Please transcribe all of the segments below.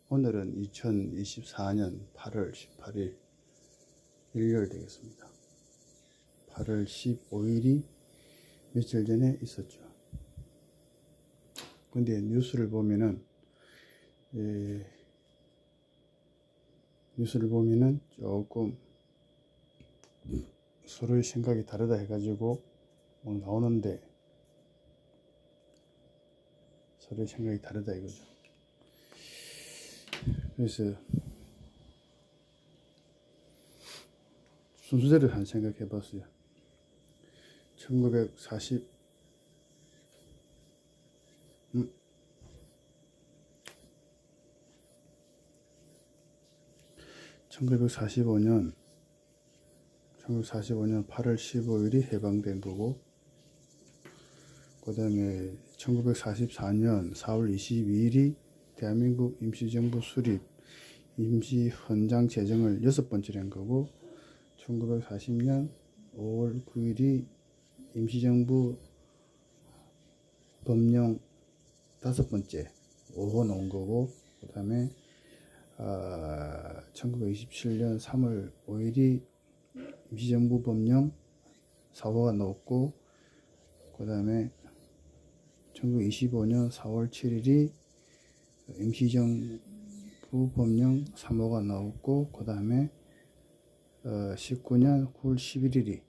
오늘은 2024년 8월 18일 일요일 되겠습니다. 8월 15일이 며칠 전에 있었죠. 근데 뉴스를 보면은 조금 서로의 생각이 다르다 해가지고 막 나오는데, 서로의 생각이 다르다 이거죠. 그래서 순서대로 한 생각해 봤어요. 1945년 8월 15일이 해방된 거고, 그 다음에 1944년 4월 22일이 대한민국 임시정부 수립 임시헌장 제정을 6번째로 한 거고, 1940년 5월 9일이 임시정부 법령 5번째 5호 나온 거고, 그 다음에 1927년 3월 5일이 임시정부 법령 4호가 나왔고, 그 다음에 1925년 4월 7일이 임시정부 법령 3호가 나왔고, 그 다음에 19년 9월 11일이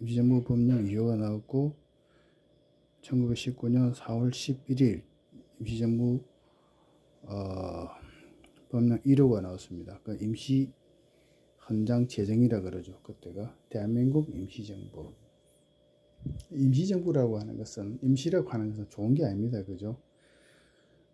임시정부 법령 2호가 나왔고, 1919년 4월 11일 임시정부 법령 1호가 나왔습니다. 그 임시 헌장 제정이라 그러죠. 그때가 대한민국 임시정부. 임시정부라고 하는 것은, 임시라고 하는 것은 좋은 게 아닙니다. 그죠?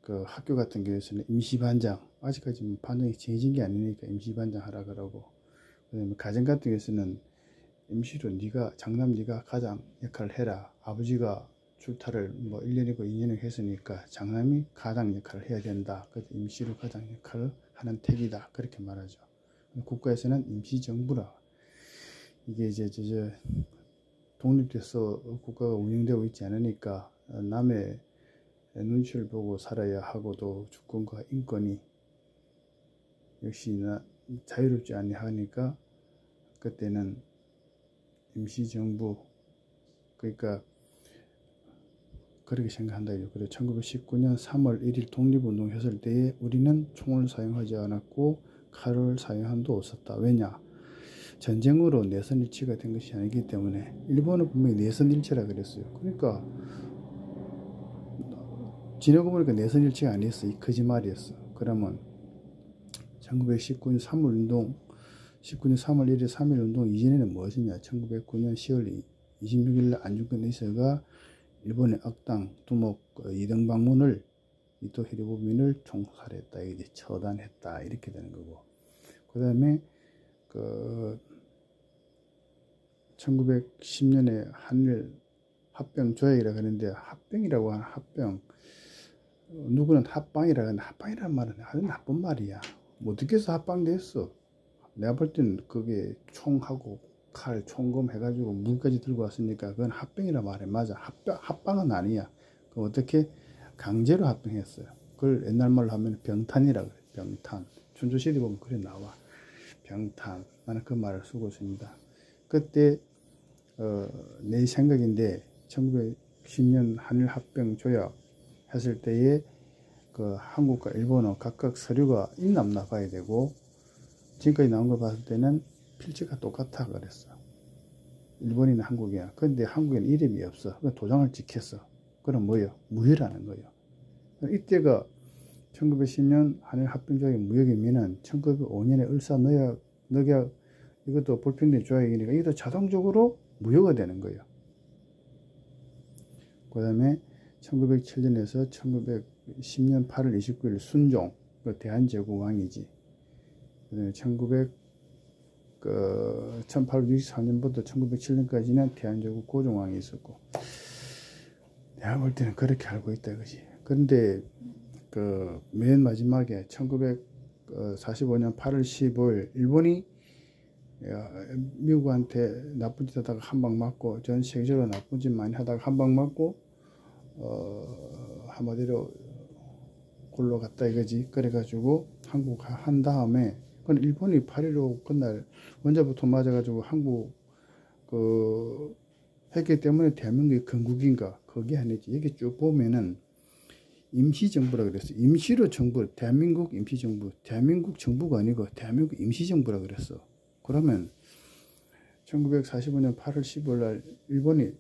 그 학교 같은 경우에는 임시반장, 아직까지 반장이 정해진 게 아니니까 임시반장 하라 그러고, 그다음에 가정 같은 경우에는 임시로 장남 네가 가장 역할을 해라. 아버지가 출타를 1년이고 2년이고 했으니까 장남이 가장 역할을 해야 된다. 그래서 임시로 가장 역할을 하는 택이다. 그렇게 말하죠. 국가에서는 임시정부라. 이게 이제 독립돼서 국가가 운영되고 있지 않으니까 남의 눈치를 보고 살아야 하고도 주권과 인권이 역시나 자유롭지 아니하니까 그때는 임시정부, 그러니까 그렇게 생각한다. 그리고 1919년 3월 1일 독립운동 했을 때에 우리는 총을 사용하지 않았고 칼을 사용한 도 없었다. 왜냐? 전쟁으로 내선일치가 된 것이 아니기 때문에. 일본은 분명히 내선일치라 그랬어요. 그러니까 지나고 보니까 내선일치가 아니었어. 이 거짓말이었어. 그러면 1919년 3월 1일 3일 운동 이전에는 무엇이냐? 1909년 10월 26일 안중근 의사가 일본의 악당 두목 이등 방문을 이토 히로부미를 총살했다. 이제 처단했다. 이렇게 되는 거고. 그 다음에 1910년에 한일 합병 조약이라고 하는데, 합병이라고 하는 합병, 누구는 합방이라고 하는데 합방이라는 말은 아주 나쁜 말이야. 어떻게 해서 합방됐어? 내가 볼 때는 그게 총하고 칼, 총검 해가지고 무기까지 들고 왔으니까 그건 합병이라 말해. 맞아. 합방은 아니야. 그 어떻게 강제로 합병했어요. 그걸 옛날 말로 하면 병탄이라 그래. 병탄. 춘추시대 보면 그래 나와. 병탄. 나는 그 말을 쓰고 있습니다. 그때 내 생각인데 1910년 한일 합병 조약 했을 때에 그 한국과 일본은 각각 서류가 있나 없나 봐야 되고, 지금까지 나온 걸 봤을 때는 필지가 똑같아 그랬어. 일본이나 한국이야. 근데 한국에는 이름이 없어. 도장을 찍혔어. 그럼 뭐요? 무효라는 거예요. 이때가 1910년 한일 합병 조약의 무효이면은 1905년에 을사늑약 이것도 불평된 조약이니까 이것도 자동적으로 무효가 되는 거예요. 그 다음에 1907년에서 1910년 8월 29일 순종, 대한제국왕이지. 그 다음에 1864년부터 1907년까지는 대한제국 고종왕이 있었고, 내가 볼 때는 그렇게 알고 있다 이거지. 그런데 맨 마지막에 1945년 8월 15일 일본이 미국한테 나쁜 짓 하다가 한 방 맞고, 전 세계적으로 나쁜 짓 많이 하다가 한 방 맞고, 한마디로 굴러갔다 이거지. 그래가지고 한국 한 다음에 그건 일본이 8.15 그날 원자부터 맞아가지고 한국 그 했기 때문에 대한민국이 건국인가 그게 아니지. 여기 쭉 보면은 임시정부라 그랬어. 임시로 정부, 대한민국 임시정부, 대한민국 정부가 아니고 대한민국 임시정부라 그랬어. 그러면 1945년 8월 15일 날 일본이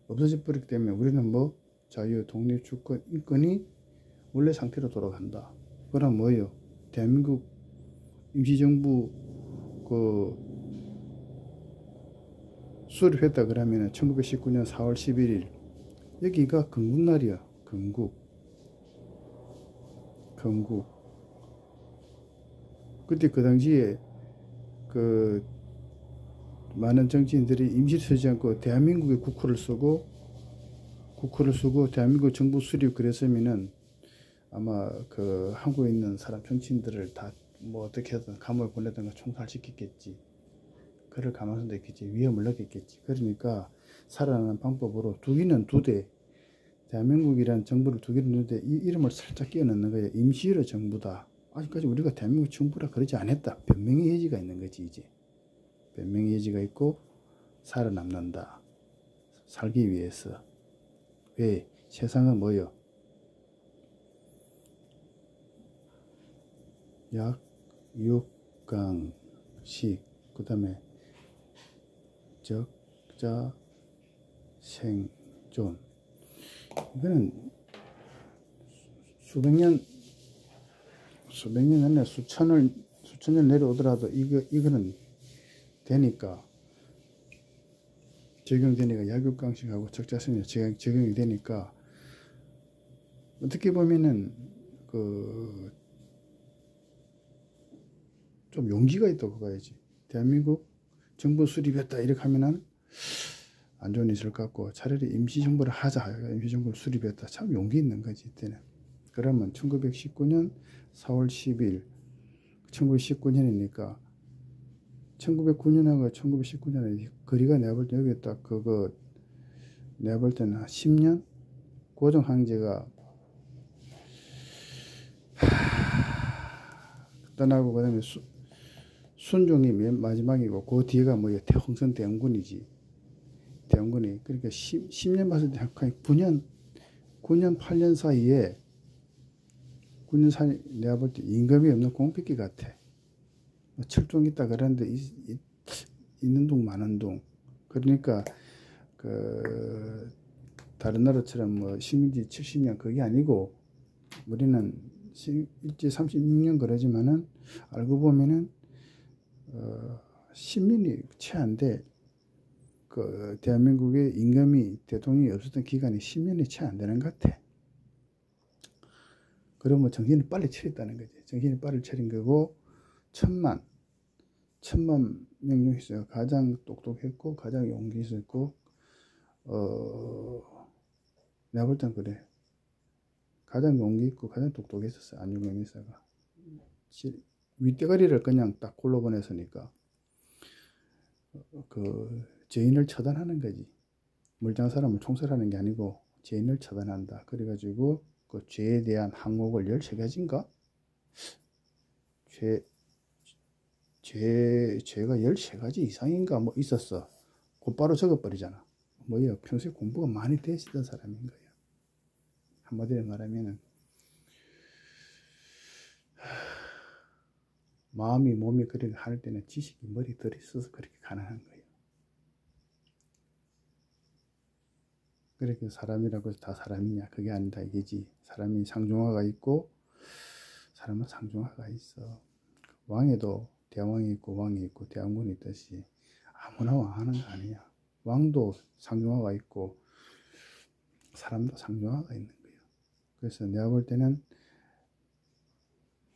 없어져 버리기 때문에 우리는 뭐 자유, 독립, 주권, 인권이 원래 상태로 돌아간다. 그럼 뭐예요? 대한민국 임시정부 그 수립했다 그러면은 1919년 4월 11일 여기가 건국날이야. 건국. 그때 그 당시에 그 많은 정치인들이 임시를 쓰지 않고 대한민국의 국호를 쓰고 대한민국 정부 수립 그랬으면은 아마 그 한국에 있는 사람 정치인들을 다 뭐 어떻게든 감옥에 보내든가 총살시켰겠지. 그럴 가능성도 있겠지. 위험을 느꼈겠지. 그러니까 살아나는 방법으로 두기는 두 대, 대한민국이라는 정부를 두기는 두 대, 이 이름을 살짝 끼워 넣는 거예요. 임시로 정부다. 아직까지 우리가 대한민국 정부라 그러지 않았다. 변명의 여지가 있는 거지. 이제 변명의 여지가 있고 살아남는다. 살기 위해서. 왜? 세상은 뭐요? 약, 육, 강, 식, 그 다음에 적자, 생존. 이거는 수백 년 안에 수천 년 내려오더라도 이거는 되니까 적용되니까 약육강식하고 적자생존 적용이 되니까 어떻게 보면은 그 좀 용기가 있다고 봐야지. 대한민국 정부 수립했다 이렇게 하면은 안 좋은 일 있을 것 같고 차라리 임시정부를 하자. 임시정부를 수립했다. 참 용기 있는 거지 이때는. 그러면 1919년 4월 10일 1919년이니까 1909년하고 1919년에 거리가 내가 볼 때 여기 딱 그거 내가 볼 때는 한 10년 고종항제가 떠나고 그다음에 순종이 맨 마지막이고 그 뒤에가 뭐야 홍선 대원군이지. 대원군이 그러니까 10년 봤을 때 9년 8년 사이에 9년 사이 내가 볼 때 임금이 없는 공백기 같아. 철종 있다 그러는데 있는 동 마는 동. 그러니까 그 다른 나라처럼 뭐 식민지 70년 그게 아니고 우리는 일제 36년 그러지만은 알고 보면은 10년이 채 안 돼. 그 대한민국의 임금이 대통령이 없었던 기간이 10년이 채 안 되는 것 같아. 그러면 정신을 빨리 차렸다는 거지. 정신을 빨리 차린 거고 천만 명 중에 있어요. 가장 똑똑했고 가장 용기 있었고 내가 볼 땐 그래. 가장 용기 있고 가장 똑똑했었어. 안중근 의사가. 윗대가리를 그냥 딱 골라보냈으니까 그 죄인을 처단하는 거지. 물장한 사람을 총살하는 게 아니고 죄인을 처단한다. 그래가지고 그 죄에 대한 항목을 13가지인가? 죄가 13가지 이상인가 뭐 있었어. 곧바로 적어버리잖아. 뭐야, 평소에 공부가 많이 되시던 사람인 거야. 한마디로 말하면은 마음이 몸이 그렇게 할 때는 지식이 머리 들어있어서 그렇게 가능한 거예요. 그렇게 사람이라고 해서 다 사람이냐 그게 아니다 이게지. 사람이 상중하가 있고 사람은 상중하가 있어. 왕에도 대왕이 있고 왕이 있고 대왕군이 있듯이 아무나 왕하는 거 아니야. 왕도 상중하가 있고 사람도 상중하가 있는 거예요. 그래서 내가 볼 때는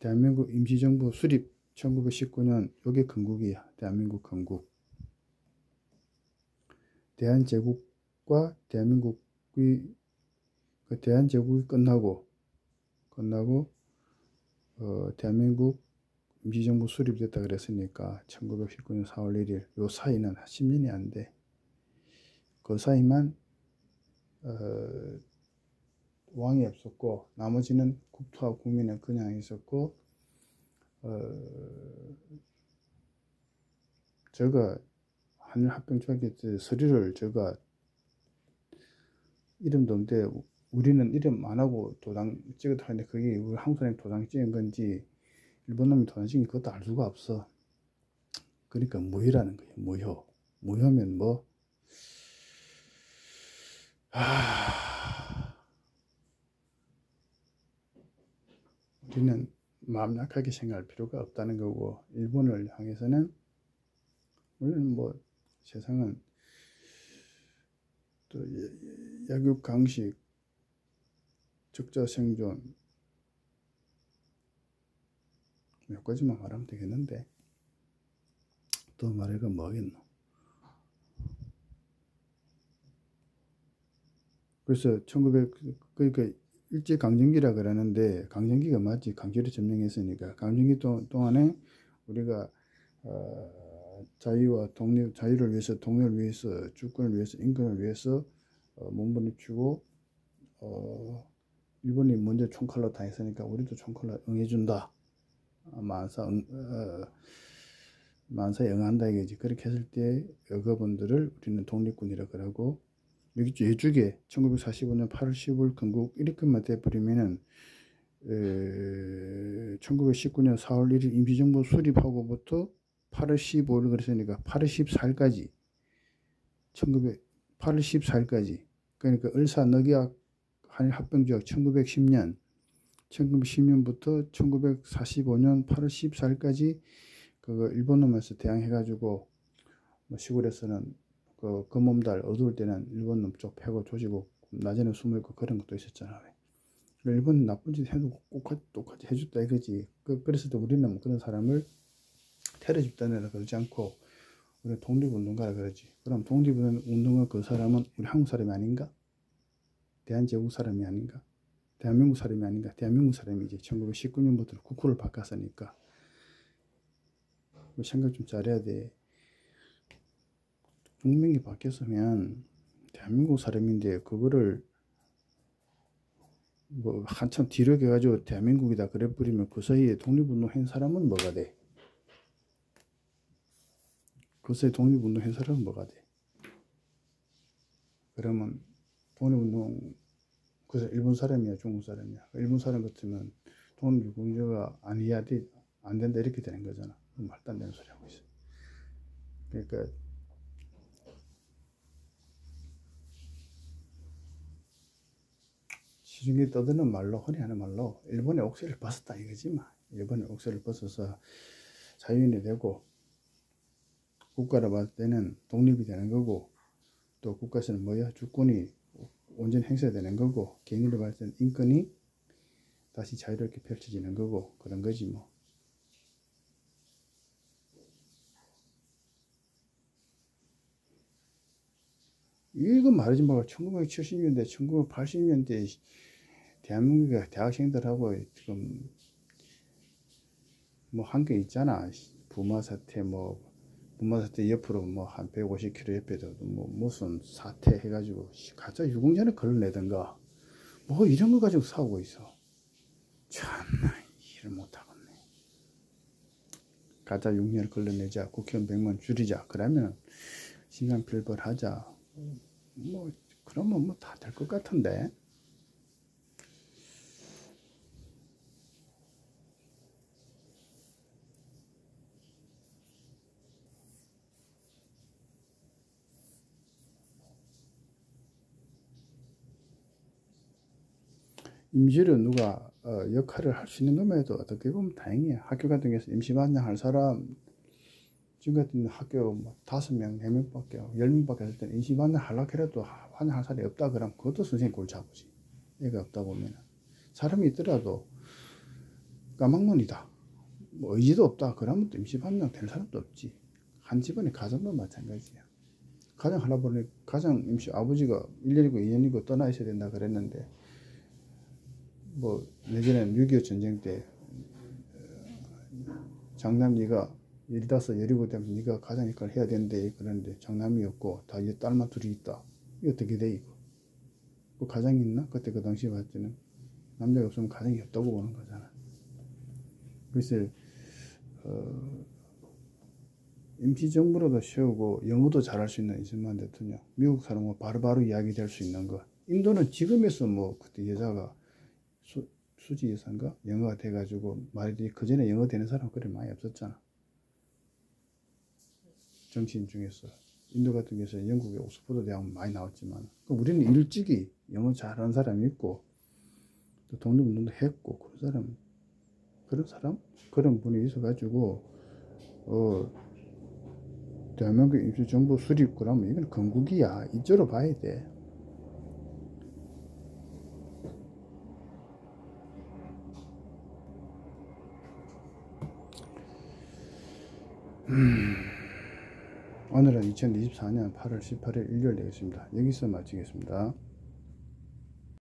대한민국 임시정부 수립 1919년 요게 건국이야. 대한민국 건국. 대한제국과 대한민국이 그 대한제국이 끝나고 대한민국 임시정부 수립됐다 그랬으니까 1919년 4월 1일 요 사이는 10년이 안 돼. 그 사이만 왕이 없었고 나머지는 국토와 국민은 그냥 있었고 제가 한일합병조약의 서류를 제가 이름도 없는데 우리는 이름 안 하고 도장 찍었다 하는데 그게 우리 한국 사람이 도장 찍은 건지 일본 놈이 도장 찍은 그것도 알 수가 없어. 그러니까 무효라는 거예요. 무효. 무효면 뭐 우리는 마음 약하게 생각할 필요가 없다는 거고 일본을 향해서는 물론 뭐 세상은 또 약육 강식 적자 생존 몇 가지만 말하면 되겠는데 또 말해가 뭐겠노. 그래서 1900 그러니까 일제 강점기라 그러는데 강점기가 맞지. 강제로 점령했으니까 강점기 동안에 우리가 자유와 독립, 자유를 위해서, 독립을 위해서, 주권을 위해서, 인권을 위해서 몸부림치고 일본이 먼저 총칼로 당했으니까 우리도 총칼로 응해준다. 만사에 응한다 이거지. 그렇게 했을 때 여가분들을 우리는 독립군이라 그러고 여기 예주계 1945년 8월 15일 건국 이렇게만 돼버리면은 1919년 4월 1일 임시정부 수립하고부터 8월 15일 그랬으니까 8월 14일까지 8월 14일까지 그러니까 을사늑약 한일합병조약 1910년부터 1945년 8월 14일까지 그거 일본 놈에서 대항해가지고 뭐 시골에서는 그 검은달 어두울 때는 일본 놈 쪽 패고 조지고 낮에는 숨어있고 그런 것도 있었잖아요. 일본 나쁜 짓 해도 똑같이 해줬다 이거지. 그랬을 때 우리는 그런 사람을 테러 집단이라 그러지 않고 우리 독립운동가라 그러지. 그럼 독립운동가 그 사람은 우리 한국 사람이 아닌가? 대한제국 사람이 아닌가? 대한민국 사람이 아닌가? 대한민국 사람이지. 1919년부터 국호를 바꿨으니까 생각 좀 잘해야 돼. 국명이 바뀌었으면 대한민국 사람인데 그거를 뭐 한참 뒤로 해가지고 대한민국이다 그래 버리면 그 사이에 독립운동 한 사람은 뭐가 돼? 그 사이에 독립운동 한 사람은 뭐가 돼? 그러면 독립운동 그래서 일본 사람이야 중국 사람이야? 일본 사람 같으면 독립운동가 아니야 안 된다 이렇게 되는 거잖아. 말도 안 되는 소리 하고 있어. 그러니까 시중에 떠드는 말로 흔히 하는 말로 일본의 옥새를 벗었다 이거지 마. 일본의 옥새를 벗어서 자유인이 되고 국가를 봤을 때는 독립이 되는 거고 또 국가에서는 뭐야 주권이 온전히 행사되는 거고 개인으로 봤을 때는 인권이 다시 자유롭게 펼쳐지는 거고 그런 거지 뭐. 이거 말하지 말고 1970년대 1980년대 대한민국의 대학생들하고 지금 뭐 한 게 있잖아. 부마 사태 옆으로 뭐 한 150km 옆에도 뭐 무슨 사태 해가지고 가짜 유공자를 걸러내던가 뭐 이런 거 가지고 싸우고 있어. 참나 일을 못하겠네. 가짜 유공자를 걸러내자, 국회의원 100만 줄이자, 그러면 시간 필벌하자. 뭐 그러면 뭐 다 될 것 같은데. 임시로 누가 역할을 할 수 있는 것만 해도 어떻게 보면 다행이야. 학교 같은 경우에서 임시반장 할 사람 지금 같은 학교 뭐 5명, 4명밖에 10명밖에 할 때는 임시반장 하려고 해도 반장 할 사람이 없다 그러면 그것도 선생님 골치 아프지. 애가 없다 보면 사람이 있더라도 까막눈이다 뭐 의지도 없다 그러면 또 임시반장 될 사람도 없지. 한 집안의 가정도 마찬가지야. 가정 하려고 보니 가정 임시 아버지가 1년이고 2년이고 떠나 있어야 된다 그랬는데 뭐 예전에는 6.25 전쟁 때 장남이가 15, 17 되면 네가 가장 역할을 해야 되는데 그러는데 장남이 없고 다 이제 딸만 둘이 있다. 이거 어떻게 돼 이거? 그 가장이 있나? 그때 그 당시에 봤을 때는 남자가 없으면 가정이 없다고 보는 거잖아. 그래서 임시정부로도 세우고 영어도 잘할 수 있는 이승만 대통령, 미국 사람과 바로바로 이야기될 수 있는 거. 인도는 지금에서 뭐 그때 여자가 수지 여사인가 영어가 돼가지고 말이 그 전에 영어 되는 사람 그리 많이 없었잖아. 정치인 중에서 인도 같은 경우에서 영국의 옥스퍼드 대학 많이 나왔지만 우리는 일찍이 영어 잘하는 사람이 있고 또 독립운동도 했고 그런 분이 있어가지고 대한민국 임시정부 수립구라면 이건 건국이야. 이쪽으로 봐야 돼. 오늘은 2024년 8월 18일 일요일 되겠습니다. 여기서 마치겠습니다.